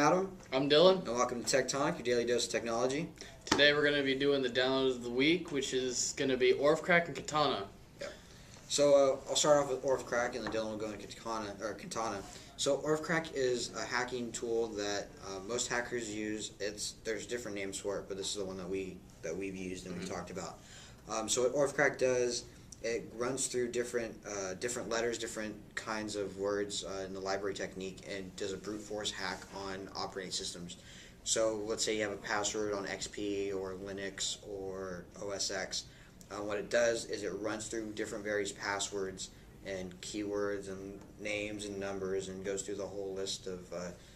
Adam. I'm Dylan. And welcome to Tectonic, your daily dose of technology. Today we're going to be doing the download of the week, which is going to be Orphcrack and Katana. Yeah. So I'll start off with Orphcrack, and then Dylan will go into Katana. So Orphcrack is a hacking tool that most hackers use. There's different names for it, but this is the one that we've used and we've talked about. So what Orphcrack does, it runs through different letters, different kinds of words in the library technique, and does a brute force hack on operating systems. So let's say you have a password on XP or Linux or OS X. What it does is it runs through different various passwords and keywords and names and numbers and goes through the whole list of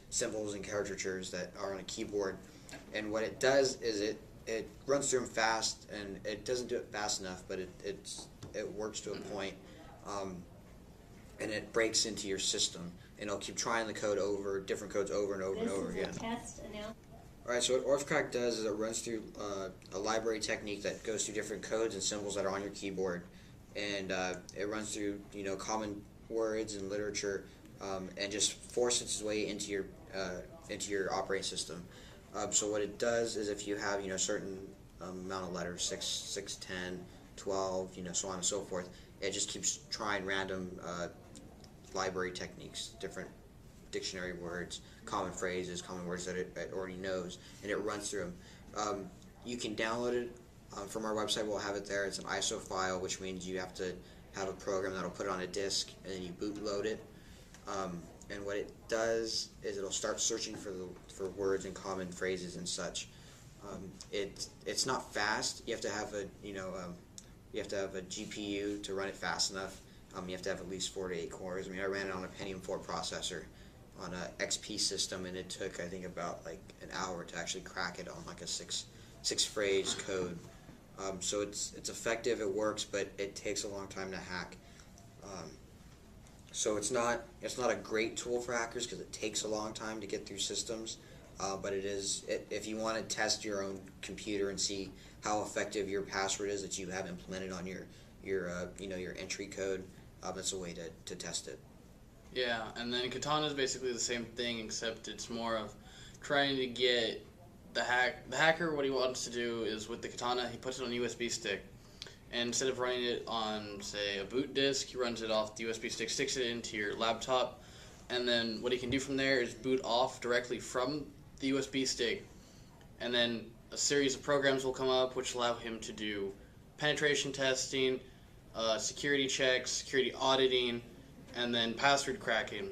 symbols and caricatures that are on a keyboard. And what it does is it runs through them fast, and it doesn't do it fast enough, but it works to a point, and it breaks into your system, and it'll keep trying the code over, different codes over and over and over again. Alright, so what Orphcrack does is it runs through a library technique that goes through different codes and symbols that are on your keyboard, and it runs through common words and literature, and just forces its way into your operating system. So what it does is if you have certain amount of letters, 6, 10, 12, so on and so forth, it just keeps trying random library techniques, different dictionary words, common phrases, common words that it already knows, and it runs through them. You can download it from our website. We'll have it there. It's an ISO file, which means you have to have a program that'll put it on a disk, and then you bootload it. And what it does is it'll start searching for words and common phrases and such. It's not fast. You have to have a GPU to run it fast enough. You have to have at least 4 to 8 cores. I mean, I ran it on a Pentium 4 processor on a XP system, and it took, I think, about like an hour to actually crack it on like a six phrase code. So it's effective, it works, but it takes a long time to hack. So it's not a great tool for hackers because it takes a long time to get through systems. But if you want to test your own computer and see how effective your password is that you have implemented on your entry code, that's a way to test it. Yeah, and then Katana is basically the same thing, except it's more of trying to get the hacker. What he wants to do is with the Katana, he puts it on a USB stick, and instead of running it on, say, a boot disk, he runs it off the USB stick, sticks it into your laptop, and then what he can do from there is boot off directly from the USB stick, and then a series of programs will come up which allow him to do penetration testing, security checks, security auditing, and then password cracking.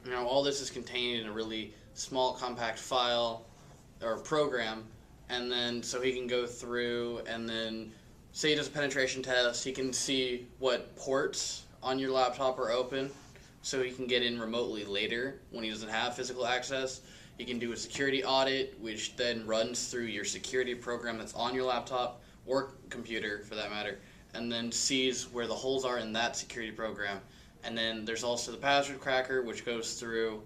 Now, all this is contained in a really small, compact file or program, and then so he can go through and then say he does a penetration test, he can see what ports on your laptop are open, so he can get in remotely later when he doesn't have physical access. He can do a security audit, which then runs through your security program that's on your laptop or computer, for that matter, and then sees where the holes are in that security program. And then there's also the password cracker, which goes through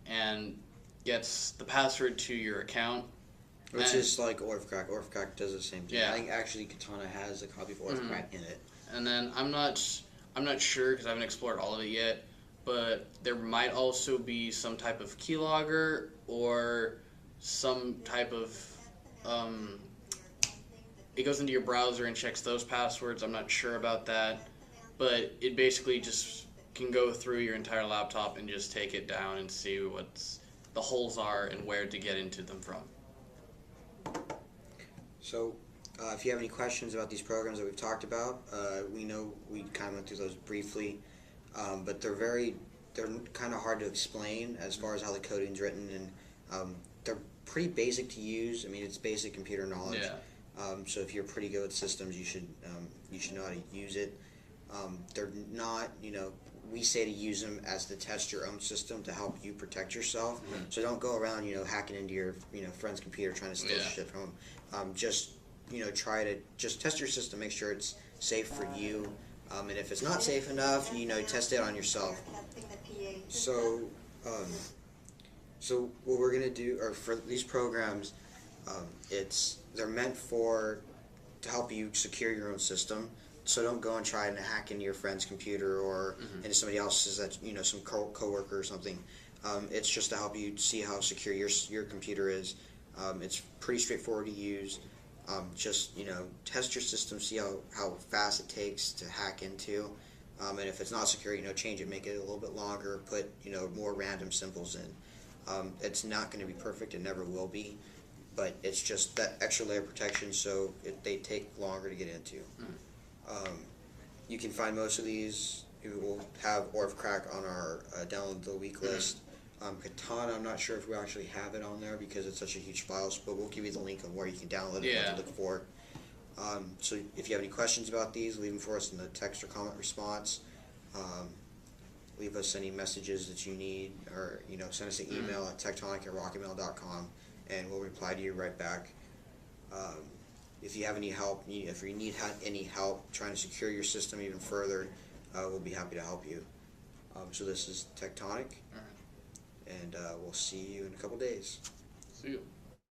and gets the password to your account. Which is like Orphcrack. Orphcrack does the same thing. Yeah. I think actually Katana has a copy of Orphcrack in it. And then I'm not sure because I haven't explored all of it yet, but there might also be some type of keylogger or some type of it goes into your browser and checks those passwords. I'm not sure about that, but it basically just can go through your entire laptop and just take it down and see what the holes are and where to get into them from. So, if you have any questions about these programs that we've talked about, we know we kind of went through those briefly, but they're kind of hard to explain as far as how the coding's written, and they're pretty basic to use. I mean, it's basic computer knowledge. Yeah. So if you're pretty good with systems, you should know how to use it. They're not, we say to use them as to test your own system to help you protect yourself. Mm-hmm. So don't go around, hacking into your, friend's computer trying to steal shit from them. Just, try to just test your system, make sure it's safe for you. And if it's not safe enough, test it on yourself. So, so what we're gonna do, or for these programs, they're meant to help you secure your own system. So don't go and try and hack into your friend's computer or into somebody else's, some coworker or something. It's just to help you see how secure your computer is. It's pretty straightforward to use. Just test your system, see how fast it takes to hack into, and if it's not secure, change it, make it a little bit longer, put more random symbols in. It's not going to be perfect, it never will be, but it's just that extra layer of protection, so they take longer to get into. You can find most of these. We will have Orphcrack on our download the week list. Katana, I'm not sure if we actually have it on there because it's such a huge file, but we'll give you the link on where you can download it and what to look for. So if you have any questions about these, leave them for us in the text or comment response. Leave us any messages that you need, or send us an email at tectonic@rocketmail.com, and we'll reply to you right back. If you have any help, if you need any help trying to secure your system even further, we'll be happy to help you. So this is Tectonic, and we'll see you in a couple days. See you.